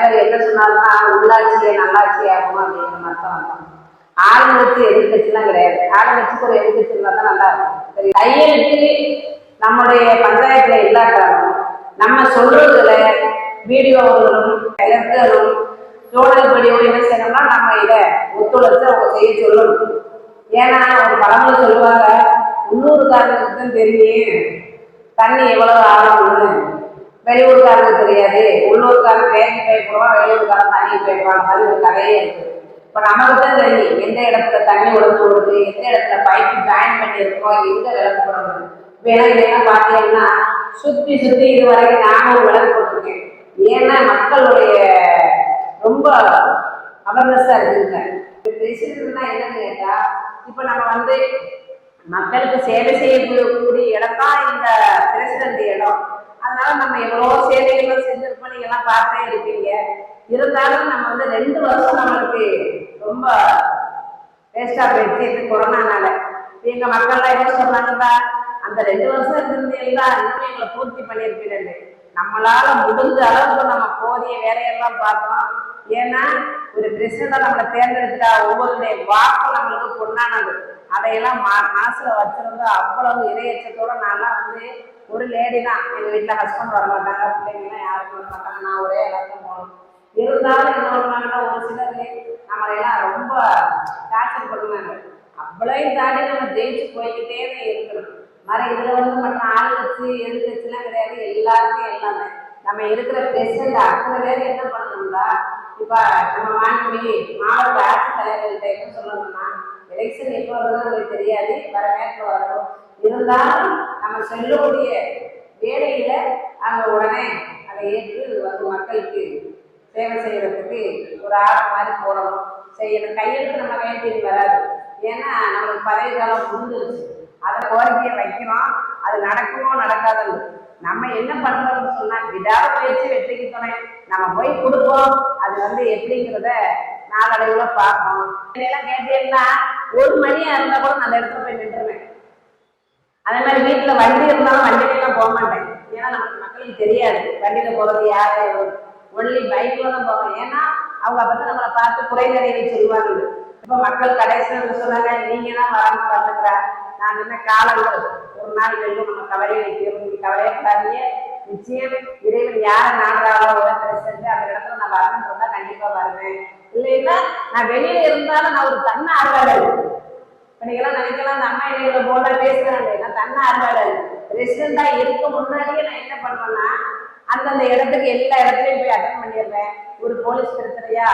தலைவர் என்ன சொன்னாருன்னா உள்ளாட்சியை நல்லாட்சி ஆகும் அப்படிங்கிற மாதிரி தான் வந்தாங்க. ஆளுங்கட்சி எதிர்கட்சிலாம் கிடையாது. ஆளுங்கட்சிக்கு ஒரு எதிர்கட்சி இருந்தால் தான் நல்லா இருக்கும். சரி, கையெழுத்து நம்முடைய பஞ்சாயத்துல இல்லாட்டாலும் நம்ம சொல்றதுல வீடியோகளும் லெட்டரும் ஜோனல் படியும் என்ன செய்யணும்னா நம்ம இதை ஒத்துழைச்சு அவங்க செய்ய சொல்லணும். ஏன்னா ஒரு பழமொழி சொல்லுவாங்க, உள்ளூர்காரங்களுக்கு தான் தெரியும் தண்ணி எவ்வளவு ஆகணும்னு, வெளியூர்காரங்களுக்கு தெரியாது. உள்ளூர்காரன் தேங்கி போயிடுவான், வெளியூர்காரன் தண்ணி போயிடுவாங்க. மாதிரி ஒரு கதையே இருக்கு. இப்போ நமக்கு தான் தெரியும் எந்த இடத்துல தண்ணி ஒழுங்கு விடுது, எந்த இடத்துல பைப்பு ஜாயின் பண்ணியிருக்கோம், எங்க விளக்கு போடணும். வேணா இதெல்லாம் பார்த்தீங்கன்னா சுற்றி சுற்றி இது வரைக்கும் நானும் ஒரு விளக்கு போட்டிருக்கேன். ஏன்னா மக்களுடைய ரொம்ப அவேர்னஸா இருக்குங்க. பிரசிடென்ட்னா என்னன்னு கேட்டா, இப்போ நம்ம வந்து மக்களுக்கு சேவை செய்யக்கூடிய இடம் தான் இந்த பிரசிடென்ட் இடம். அதனால நம்ம எவ்வளோ சேவைகளும் செஞ்சிருப்போம், நீங்க எல்லாம் பார்த்தே இருப்பீங்க. இருந்தாலும் நம்ம வந்து 2 வருஷம் நம்மளுக்கு ரொம்ப வேஸ்டா போயிடுச்சு இந்த கொரோனானால. எங்க மக்கள்லாம் என்ன சொல்றாங்கன்னா, அந்த 2 வருஷம் இருந்திருந்தீங்களா இன்னும் எங்களை பூர்த்தி பண்ணியிருப்பீங்க. நம்மளால முடிஞ்ச அளவுக்கு நம்ம போதிய வேலையெல்லாம் பார்த்தோம். ஏன்னா ஒரு பிரசிடண்டா நம்மளை தேர்ந்தெடுத்துட்டா ஒவ்வொருடைய வாக்கும் நம்மளுக்கு பொண்ணானது. அதையெல்லாம் மனசுல வச்சிருந்து அவ்வளவு இறையச்சத்தோட நான்லாம் வந்து ஒரு லேடி தான். எங்க வீட்டுல ஹஸ்பண்ட் வர மாட்டாங்க, பிள்ளைங்கலாம் யாருக்கும் வர மாட்டாங்க, நான் ஒரே எல்லாத்தையும் போகணும். இருந்தாலும் என்ன ஒரு சிலர் நம்மளையெல்லாம் ரொம்ப டார்ச்சர் பண்ணுவாங்க. அவ்வளவு தாண்டி நம்ம ஜெயிச்சு போய்கிட்டே இருக்கணும். மாதிரி இதுல வந்து மற்ற ஆளுங்கட்சி எதிர்கட்சிலாம் கிடையாது, எல்லாருமே எல்லாமே நம்ம இருக்கிற பிரசிடண்ட் அத்தனை பேர் என்ன பண்ணணும்னா, இப்ப நம்ம மாண்புமிகு மாவட்ட ஆட்சித்தலைவர்கிட்ட என்ன சொல்லணும்னா, எலெக்ஷன் எப்போ வருதுன்னு உங்களுக்கு தெரியாது, வர நேரத்தில் வரணும். இருந்தாலும் நம்ம சொல்லக்கூடிய வேலையில அவங்க உடனே அதை ஏற்று வந்து மக்களுக்கு சேவை செய்யறதுக்கு ஒரு ஆள் மாதிரி போடணும், செய்யணும். கையெழுத்து நம்ம கையெழுத்து வராது. ஏன்னா நம்மளுக்கு பதவி காலம் முடிஞ்சிருச்சு. அதை கோரிக்கையை வைக்கிறோம், அது நடக்குமோ நடக்காது. நம்ம என்ன பண்றோம்னு சொன்னா விடாத முயற்சி வெற்றிக்கு துணை. நம்ம போய் கொடுப்போம், அது வந்து எப்படிங்கிறத நாளடைவுல பார்க்கணும். இதெல்லாம் கேட்டீங்கன்னா 1 மணியா இருந்தா கூட நான் அந்த இடத்துல போய் நின்றுவேன். அதே மாதிரி வீட்டுல வண்டி இருந்தாலும் வண்டியிலாம் போக மாட்டேன். ஏன்னா நமக்கு மக்களுக்கு தெரியாது வண்டியில போறது யாரு, ஒன்லி பைக்ல தான் போவேன். ஏன்னா அவங்க அப்பதான் நம்மளை பார்த்து குறை நிறைய சொல்லுவாங்க. இப்ப மக்கள் கடைசியில் சொன்னாங்க, நீங்க தான் வராம பார்த்துக்கிறா. நான் என்ன காலங்கள் ஒரு நாள் வெள்ளும் நம்ம கவலையை வைக்கிறோம், நீங்க கவலையப்படாதீங்க. நிச்சயம் இறைவன் யாரை நாடுறாரோ பிரசிடண்ட் அந்த இடத்துல நான் வரணும்னு சொன்னா கண்டிப்பா வருவேன். இல்லைன்னா நான் வெளியில இருந்தாலும் நான் ஒரு தன்ன ஆர்வலர். இப்ப நீங்கெல்லாம் நினைக்கலாம் அந்த அம்மா இடையில போல பேசுறாங்க, நான் தன்ன ஆர்வலர். பிரசிடண்டா இருக்க முன்னாடியே நான் என்ன பண்ணுவேன்னா, அந்தந்த இடத்துக்கு எல்லா இடத்துலையும் போய் அட்டன் பண்ணிடுறேன். ஒரு போலீஸ் பிரச்சனையா,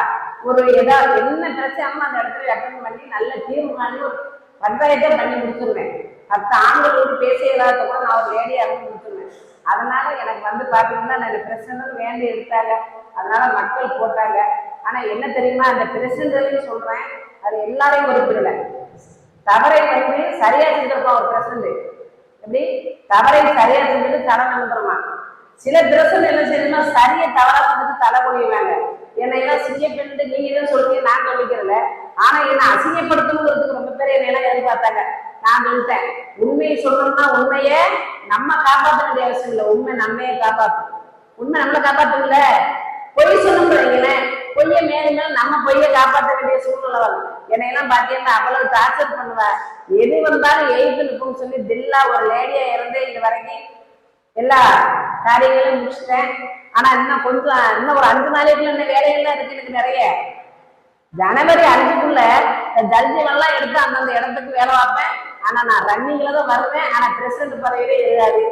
ஒரு ஏதாவது என்ன பிரச்சனை அந்த இடத்துல அட்டன் பண்ணி நல்ல தீர்வு காணி ஒரு பஞ்சாயத்தை பண்ணி முடிச்சிருவேன். 10 ஆண்களோடு பேசியதாக கூட நான் ஒரு லேடியா இருந்து முடிச்சிருவேன். அதனால எனக்கு வந்து பாத்தீங்கன்னா நான் பிரசிடண்ட் வேண்டி எடுத்தாங்க, அதனால மக்கள் போட்டாங்க. ஆனா என்ன தெரியுமா, அந்த பிரசிடண்ட் சொல்றேன், அது எல்லாரையும் குறிப்பிடல. தவறை வந்து சரியா செஞ்சிருப்பான் ஒரு பிரசிடண்ட். எப்படி தவறை சரியா செஞ்சது தலை வந்துருமா. சில பிரசிடண்ட் என்ன செய்யணும்னா சரியா தவறா செஞ்சுட்டு தலை கொள்ளிடுவாங்க. என்னையா சிங்கப்பெண்ணு நீங்க தான் சொல்றீங்க, நான் சொல்லிக்கிறல. ஆனா என்ன அசிங்கப்படுத்தணுங்கிறதுக்கு ரொம்ப பேர் என்ன எதிர்பார்த்தாங்க. நான் சொல்லிட்டேன், உண்மையை சொல்லணும்னா உண்மைய நம்ம காப்பாற்ற வேண்டிய அவசியம் இல்லை, உண்மை நம்மையே காப்பாற்றும். உண்மை நம்மளை காப்பாற்றுங்கள. பொய் சொல்லணும்னு பொய்ய மேலும் நம்ம பொய்ய காப்பாற்ற வேண்டிய சூழ்நிலை வரும். என்னையெல்லாம் பாத்தீங்கன்னா அவ்வளவு டார்ச்சர் பண்ணுவா. எது வந்தாலும் எழுத்து நிற்கும்னு சொல்லி தில்லா ஒரு லேடியா இருந்து இது வரைக்கும் எல்லா காரியங்களையும் முடிச்சுட்டேன். ஆனா இன்னும் ஒரு 5 நாளைக்குள்ள இன்னும் வேலைகள்லாம் இருக்கு எனக்கு நிறைய. ஜனவரி 5க்குள்ள ஜல்ஜிவெல்லாம் எடுத்து அந்தந்த இடத்துக்கு வேலை பார்ப்பேன். ஆனா நான் ரன்னிங்ல தான் வருவேன். ஆனா பிரசிடண்ட் பதவியிலே எழுதாது.